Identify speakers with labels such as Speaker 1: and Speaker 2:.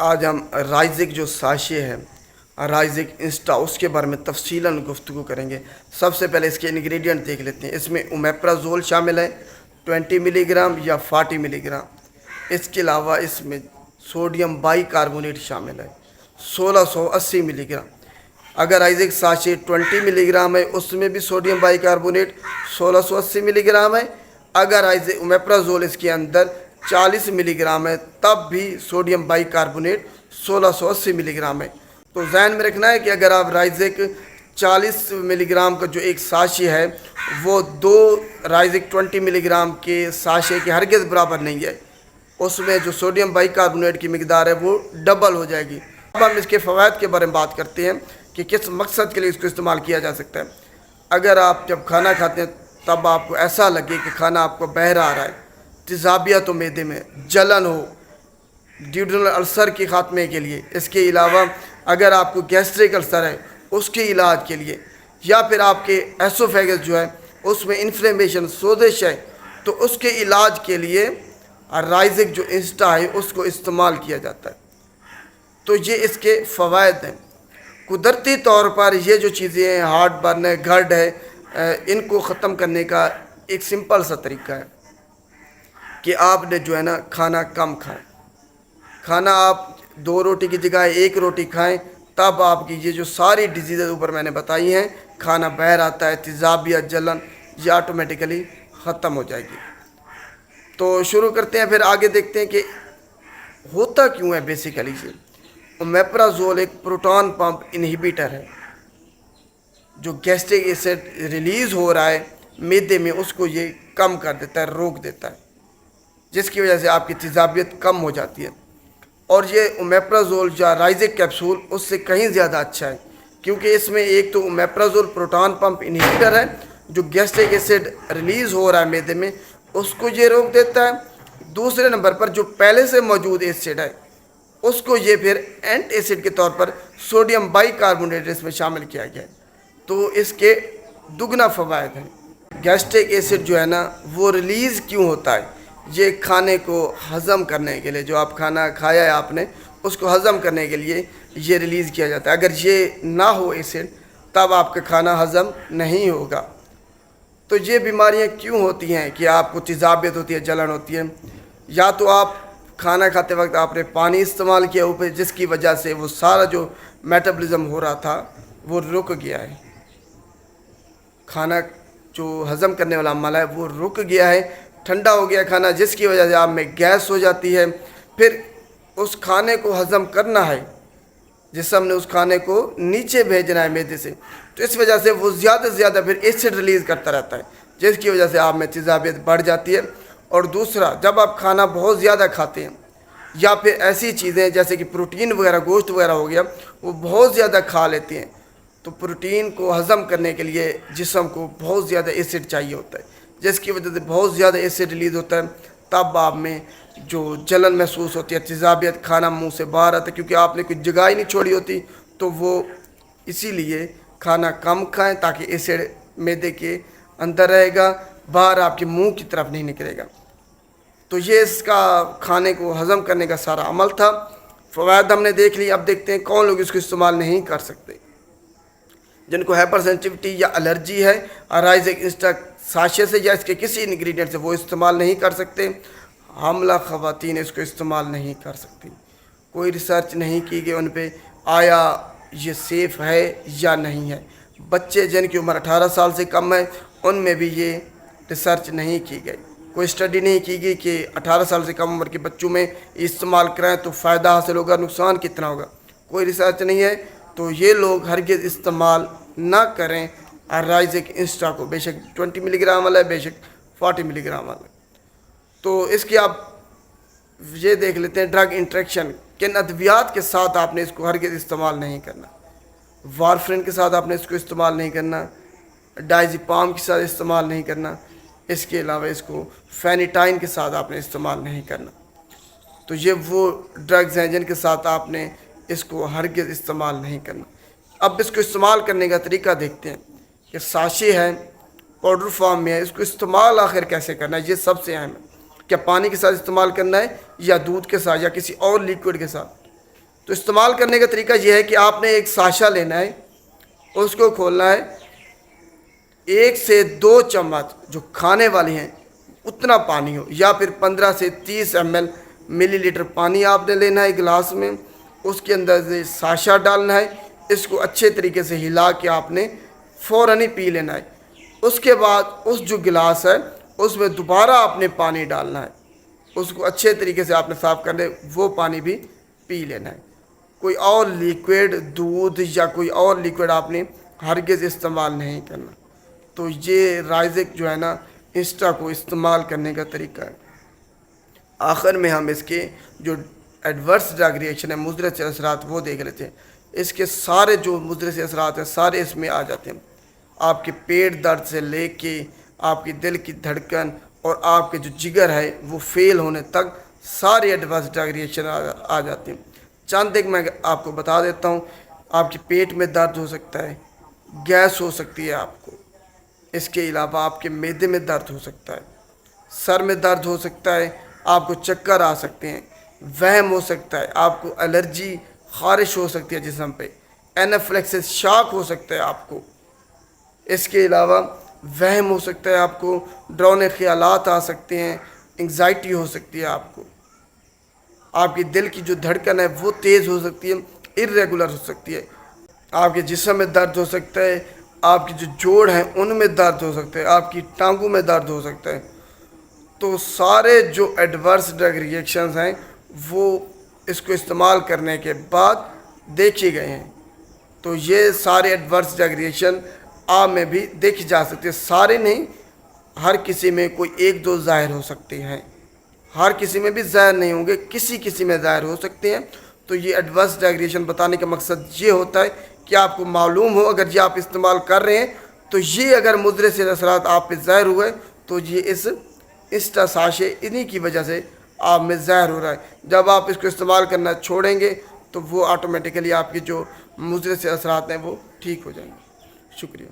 Speaker 1: آج ہم رائزک جو ساشے ہے، رائزک انسٹا، اس کے بارے میں تفصیلاً گفتگو کریں گے۔ سب سے پہلے اس کے انگریڈینٹ دیکھ لیتے ہیں۔ اس میں اومیپرازول شامل ہے 20 ملی گرام یا 40 ملی گرام۔ اس کے علاوہ اس میں سوڈیم بائی کاربونیٹ شامل ہے 1680 ملی گرام۔ اگر رائزک ساشے 20 ملی گرام ہے، اس میں بھی سوڈیم بائی کاربونیٹ 1680 ملی گرام ہے۔ اگر رائزک اومیپرازول اس کے اندر 40 ملی گرام ہے، تب بھی سوڈیم بائی کاربونیٹ 1680 ملی گرام ہے۔ تو ذہن میں رکھنا ہے کہ اگر آپ رائزک 40 ملی گرام کا جو ایک ساشے ہے، وہ دو رائزک 20 ملی گرام کے ساشے کے ہرگز برابر نہیں ہے۔ اس میں جو سوڈیم بائی کاربونیٹ کی مقدار ہے وہ ڈبل ہو جائے گی۔ اب ہم اس کے فوائد کے بارے میں بات کرتے ہیں کہ کس مقصد کے لیے اس کو استعمال کیا جا سکتا ہے۔ اگر آپ جب کھانا کھاتے ہیں تب آپ کو ایسا لگے کہ کھانا آپ کو بہرا آ رہا ہے، تیزابیت ہو معدے میں، جلن ہو، ڈیوڈرنل السر کے خاتمے کے لیے، اس کے علاوہ اگر آپ کو گیسٹرک السر ہے اس کے علاج کے لیے، یا پھر آپ کے ایسوفیگس جو ہے اس میں انفلیمیشن، سوزش ہے، تو اس کے علاج کے لیے رائزک جو انسٹا ہے اس کو استعمال کیا جاتا ہے۔ تو یہ اس کے فوائد ہیں۔ قدرتی طور پر یہ جو چیزیں ہیں، ہارٹ برن ہے، گرڈ ہے، ان کو ختم کرنے کا ایک سمپل سا طریقہ ہے کہ آپ نے جو ہے نا کھانا کم کھائیں۔ کھانا آپ 2 روٹی کی جگہ 1 روٹی کھائیں، تب آپ کی یہ جو ساری ڈیزیزز اوپر میں نے بتائی ہیں، کھانا بہر آتا ہے، تیزابیت، جلن، یہ آٹومیٹیکلی ختم ہو جائے گی۔ تو شروع کرتے ہیں، پھر آگے دیکھتے ہیں کہ ہوتا کیوں ہے بیسیکلی سے۔ اومیپرازول ایک پروٹون پمپ انہیبیٹر ہے جو گیسٹرک ایسڈ ریلیز ہو رہا ہے معدے میں، اس کو یہ کم کر دیتا ہے، روک دیتا ہے، جس کی وجہ سے آپ کی تیزابیت کم ہو جاتی ہے۔ اور یہ اومیپرازول یا رائزک کیپسول اس سے کہیں زیادہ اچھا ہے، کیونکہ اس میں ایک تو اومیپرازول پروٹون پمپ انہیبیٹر ہے جو گیسٹرک ایسڈ ریلیز ہو رہا ہے معدے میں، اس کو یہ روک دیتا ہے۔ دوسرے نمبر پر جو پہلے سے موجود ایسڈ ہے اس کو یہ پھر اینٹ ایسڈ کے طور پر سوڈیم بائی کاربونیٹ اس میں شامل کیا گیا ہے۔ تو اس کے دگنا فوائد ہیں۔ گیسٹرک ایسڈ جو ہے نا وہ ریلیز کیوں ہوتا ہے؟ یہ کھانے کو ہضم کرنے کے لیے، جو آپ کھانا کھایا ہے آپ نے اس کو ہضم کرنے کے لیے یہ ریلیز کیا جاتا ہے۔ اگر یہ نہ ہو ایسڈ تب آپ کا کھانا ہضم نہیں ہوگا۔ تو یہ بیماریاں کیوں ہوتی ہیں کہ آپ کو تیزابیت ہوتی ہے، جلن ہوتی ہے؟ یا تو آپ کھانا کھاتے وقت آپ نے پانی استعمال کیا اوپر، جس کی وجہ سے وہ سارا جو میٹابلزم ہو رہا تھا وہ رک گیا ہے، کھانا جو ہضم کرنے والا عمل ہے وہ رک گیا ہے، ٹھنڈا ہو گیا کھانا، جس کی وجہ سے آپ میں گیس ہو جاتی ہے۔ پھر اس کھانے کو ہضم کرنا ہے، جسم نے اس کھانے کو نیچے بھیجنا ہے معدے سے، تو اس وجہ سے وہ زیادہ سے زیادہ پھر ایسڈ ریلیز کرتا رہتا ہے، جس کی وجہ سے آپ میں تیزابیت بڑھ جاتی ہے۔ اور دوسرا، جب آپ کھانا بہت زیادہ کھاتے ہیں یا پھر ایسی چیزیں جیسے کہ پروٹین وغیرہ، گوشت وغیرہ ہو گیا، وہ بہت زیادہ کھا لیتے ہیں، تو پروٹین کو ہضم کرنے کے لیے جسم کو بہت زیادہ ایسڈ چاہیے ہوتا ہے، جس کی وجہ سے بہت زیادہ ایسڈ ریلیز ہوتا ہے۔ تب آپ میں جو جلن محسوس ہوتی ہے، تیزابیت، کھانا منہ سے باہر آتا ہے، کیونکہ آپ نے کوئی جگہ ہی نہیں چھوڑی ہوتی، تو وہ اسی لیے کھانا کم کھائیں تاکہ ایسڈ معدے کے اندر رہے گا، باہر آپ کے منہ کی طرف نہیں نکلے گا۔ تو یہ اس کا کھانے کو ہضم کرنے کا سارا عمل تھا۔ فوائد ہم نے دیکھ لی، اب دیکھتے ہیں کون لوگ اس کو استعمال نہیں کر سکتے۔ جن کو ہائپر سینسٹیوٹی یا الرجی ہے، رائزک انسٹا ساشے سے یا اس کے کسی انگریڈینٹ سے وہ استعمال نہیں کر سکتے۔ حاملہ خواتین اس کو استعمال نہیں کر سکتی۔ کوئی ریسرچ نہیں کی گئی ان پہ آیا یہ سیف ہے یا نہیں ہے۔ بچے جن کی عمر 18 سال سے کم ہے ان میں بھی یہ ریسرچ نہیں کی گئی، کوئی اسٹڈی نہیں کی گئی کہ 18 سال سے کم عمر کے بچوں میں استعمال کرائیں تو فائدہ حاصل ہوگا، نقصان کتنا ہوگا، کوئی ریسرچ نہیں ہے۔ تو یہ لوگ ہرگز استعمال نہ کریں رائزک انسٹا کو، بے شک 20 ملی گرام والا ہے، بے شک 40 ملی گرام والا ہے۔ تو اس کی آپ یہ دیکھ لیتے ہیں ڈرگ انٹریکشن، کن ادویات کے ساتھ آپ نے اس کو ہرگز استعمال نہیں کرنا۔ وارفرین کے ساتھ آپ نے اس کو استعمال نہیں کرنا، ڈائزیپام کے ساتھ استعمال نہیں کرنا، اس کے علاوہ اس کو فینیٹائن کے ساتھ آپ نے استعمال نہیں کرنا۔ تو یہ وہ ڈرگز ہیں جن کے ساتھ آپ نے اس کو ہرگز استعمال نہیں کرنا۔ اب اس کو استعمال کرنے کا طریقہ دیکھتے ہیں کہ ساشے ہے، پاؤڈر فارم میں ہے، اس کو استعمال آخر کیسے کرنا ہے، یہ سب سے اہم ہے۔ کیا پانی کے ساتھ استعمال کرنا ہے یا دودھ کے ساتھ یا کسی اور لیکوڈ کے ساتھ؟ تو استعمال کرنے کا طریقہ یہ ہے کہ آپ نے ایک ساشا لینا ہے، اس کو کھولنا ہے، 1 سے 2 چمچ جو کھانے والی ہیں اتنا پانی ہو، یا پھر 15 سے 30 ملی لیٹر پانی آپ نے لینا ہے گلاس میں، اس کے اندر سے ساشا ڈالنا ہے، اس کو اچھے طریقے سے ہلا کے آپ نے فوراً ہی پی لینا ہے۔ اس کے بعد اس جو گلاس ہے اس میں دوبارہ آپ نے پانی ڈالنا ہے، اس کو اچھے طریقے سے آپ نے صاف کرنے، وہ پانی بھی پی لینا ہے۔ کوئی اور لیکوڈ دودھ یا کوئی اور لیکوڈ آپ نے ہرگز استعمال نہیں کرنا۔ تو یہ رائزک جو ہے نا انسٹا کو استعمال کرنے کا طریقہ ہے۔ آخر میں ہم اس کے جو ایڈورس ڈرگ ریئیکشن ہے، مضر سے اثرات، وہ دیکھ لیتے ہیں۔ اس کے سارے جو مضر سے اثرات ہیں سارے اس میں آ جاتے ہیں، آپ کے پیٹ درد سے لے کے آپ کی دل کی دھڑکن اور آپ کے جو جگر ہے وہ فیل ہونے تک سارے ایڈورس ڈرگ ریئیکشن آ جاتے ہیں۔ چند ایک میں آپ کو بتا دیتا ہوں۔ آپ کے پیٹ میں درد ہو سکتا ہے، گیس ہو سکتی ہے آپ کو، اس کے علاوہ آپ کے معدے میں درد ہو سکتا ہے، سر میں درد ہو سکتا ہے، آپ کو چکر آ سکتے ہیں، وہم ہو سکتا ہے، آپ کو الرجی خارش ہو سکتی ہے جسم پہ، اینافلیکسس شاک ہو سکتا ہے آپ کو، اس کے علاوہ وہم ہو سکتا ہے، آپ کو ڈراؤنے خیالات آ سکتے ہیں، انگزائٹی ہو سکتی ہے آپ کو، آپ کی دل کی جو دھڑکن ہے وہ تیز ہو سکتی ہے، ارریگولر ہو سکتی ہے، آپ کے جسم میں درد ہو سکتا ہے، آپ کی جو جوڑ ہیں ان میں درد ہو سکتا ہے، آپ کی ٹانگوں میں درد ہو سکتا ہے۔ تو سارے جو ایڈورس ڈرگ ریئیکشنز ہیں وہ اس کو استعمال کرنے کے بعد دیکھے گئے ہیں۔ تو یہ سارے ایڈورس ڈرگ ریئیکشن آپ میں بھی دیکھی جا سکتے ہیں، سارے نہیں، ہر کسی میں کوئی 1-2 ظاہر ہو سکتے ہیں، ہر کسی میں بھی ظاہر نہیں ہوں گے، کسی میں ظاہر ہو سکتے ہیں۔ تو یہ ایڈورس ڈرگ ریئیکشن بتانے کا مقصد یہ ہوتا ہے کہ آپ کو معلوم ہو، اگر یہ آپ استعمال کر رہے ہیں تو یہ اگر مضر سے اثرات آپ پہ ظاہر ہوئے تو یہ اس انسٹا ساشے انہی کی وجہ سے آپ میں ظاہر ہو رہا ہے۔ جب آپ اس کو استعمال کرنا چھوڑیں گے تو وہ آٹومیٹیکلی آپ کی جو مضر سے اثرات ہیں وہ ٹھیک ہو جائیں گے۔ شکریہ۔